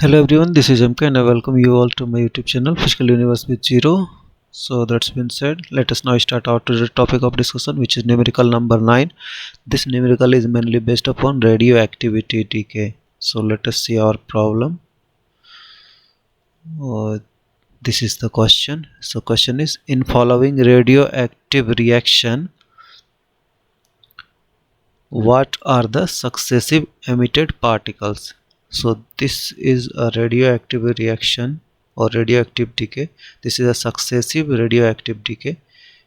Hello everyone, this is MK and I welcome you all to my YouTube channel Physical Universe with Zero. So that's been said, let us now start our today's topic of discussion, which is numerical number 9. This numerical is mainly based upon radioactivity decay. So let us see our problem. This is the question. So question is, in following radioactive reaction, what are the successive emitted particles? So this is a radioactive reaction or radioactive decay. This is a successive radioactive decay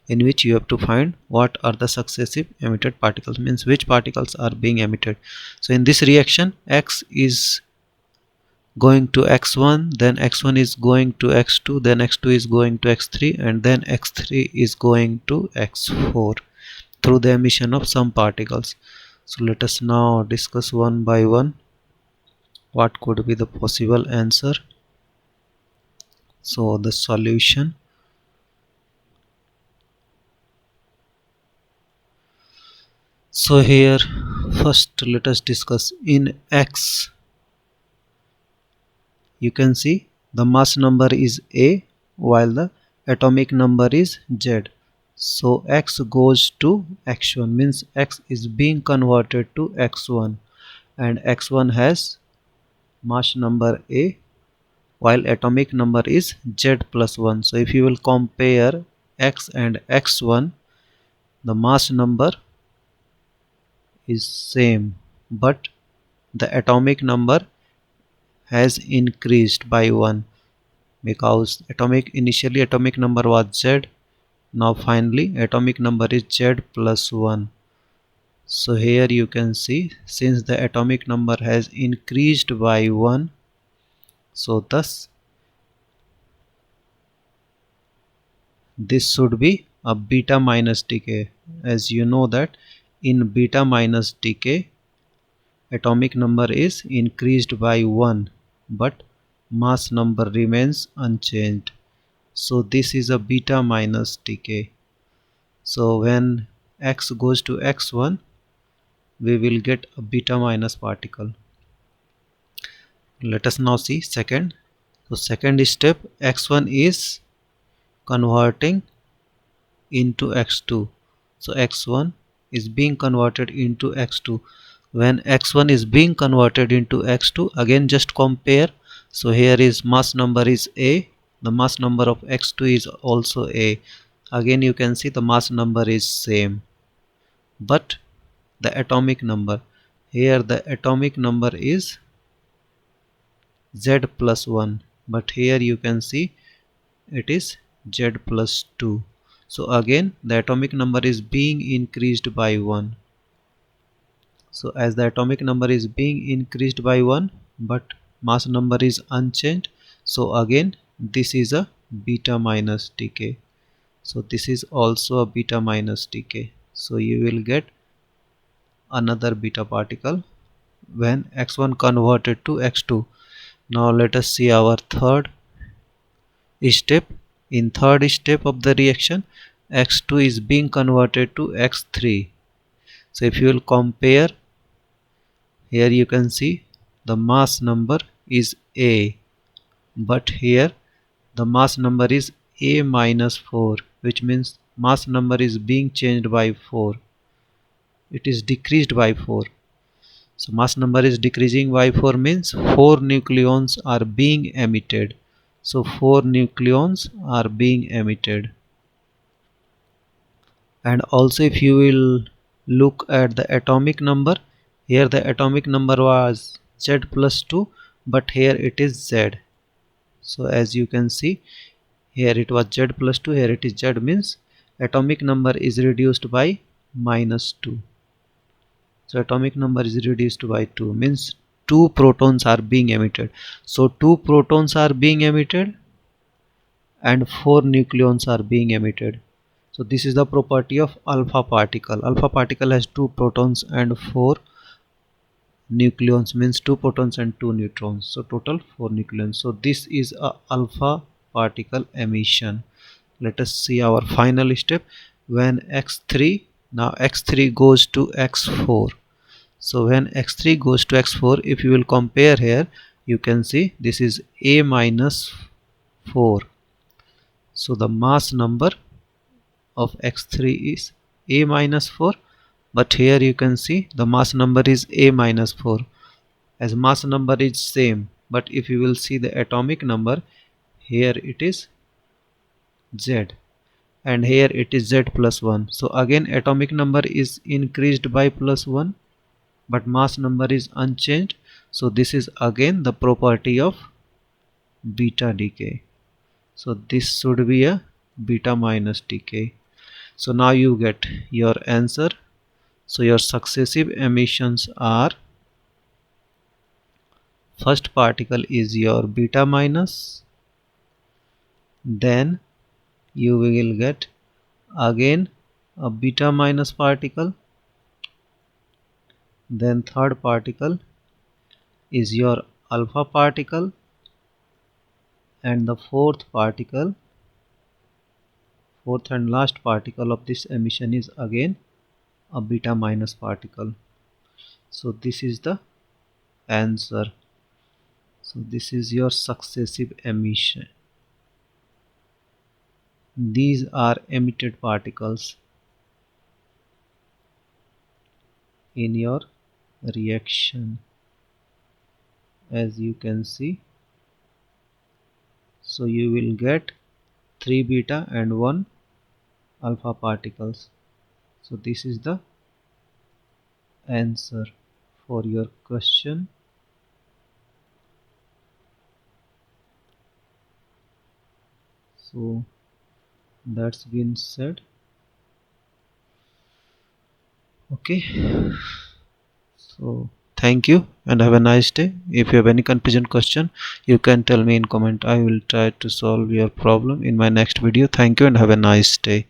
in which you have to find what are the successive emitted particles, means which particles are being emitted. So in this reaction, X is going to X1, then X1 is going to X2, then X2 is going to X3, and then X3 is going to X4 through the emission of some particles. So let us now discuss one by one what could be the possible answer. So the solution. So here first let us discuss in X. You can see the mass number is A while the atomic number is Z. So X goes to X1, means X is being converted to X1, and X1 has mass number A while atomic number is Z plus 1. So if you will compare X and X1, the mass number is same, but the atomic number has increased by 1 because initially atomic number was Z. Now finally atomic number is Z plus 1. So here you can see, since the atomic number has increased by 1, so thus this should be a beta minus decay. As you know that in beta minus decay, atomic number is increased by 1 but mass number remains unchanged. So this is a beta minus decay. So when X goes to X1, we will get a beta minus particle. Let us now see second. So second step, X1 is converting into X2. So X1 is being converted into X2. When X1 is being converted into X2, again just compare. So here is mass number is A, the mass number of X2 is also A. Again you can see the mass number is same, but the atomic number, here the atomic number is Z plus 1, but here you can see it is Z plus 2. So again the atomic number is being increased by 1. So as the atomic number is being increased by 1 but mass number is unchanged, so again this is a beta minus decay. So this is also a beta minus decay. So you will get another beta particle when X1 converted to X2. Now let us see our third step. In third step of the reaction, X2 is being converted to X3. So if you will compare, here you can see the mass number is A, but here the mass number is A minus 4, which means mass number is being changed by 4. It is decreased by 4. So mass number is decreasing by 4 means 4 nucleons are being emitted. So 4 nucleons are being emitted. And also if you will look at the atomic number, here the atomic number was Z plus 2, but here it is Z. So as you can see, here it was Z plus 2, here it is Z, means atomic number is reduced by minus 2. So atomic number is reduced by 2 means 2 protons are being emitted. So 2 protons are being emitted and 4 nucleons are being emitted. So this is the property of alpha particle. Alpha particle has 2 protons and 4 nucleons, means 2 protons and 2 neutrons. So total 4 nucleons. So this is a alpha particle emission. Let us see our final step. When X3, now X3 goes to X4. So when X3 goes to X4, if you will compare here, you can see this is A minus 4. So the mass number of X3 is A minus 4, but here you can see the mass number is A minus 4, as mass number is same, but if you will see the atomic number, here it is Z and here it is Z plus 1. So again atomic number is increased by plus 1, but mass number is unchanged. So this is again the property of beta decay. So this should be a beta minus decay. So now you get your answer. So your successive emissions are, first particle is your beta minus, then you will get again a beta minus particle, then third particle is your alpha particle, and the fourth and last particle of this emission is again a beta minus particle. So this is the answer. So this is your successive emission. These are emitted particles in your reaction, as you can see. So you will get 3 beta and 1 alpha particles. So this is the answer for your question. So that's been said. Okay, so thank you and have a nice day. If you have any confusion question, you can tell me in comment. I will try to solve your problem in my next video. Thank you and have a nice day.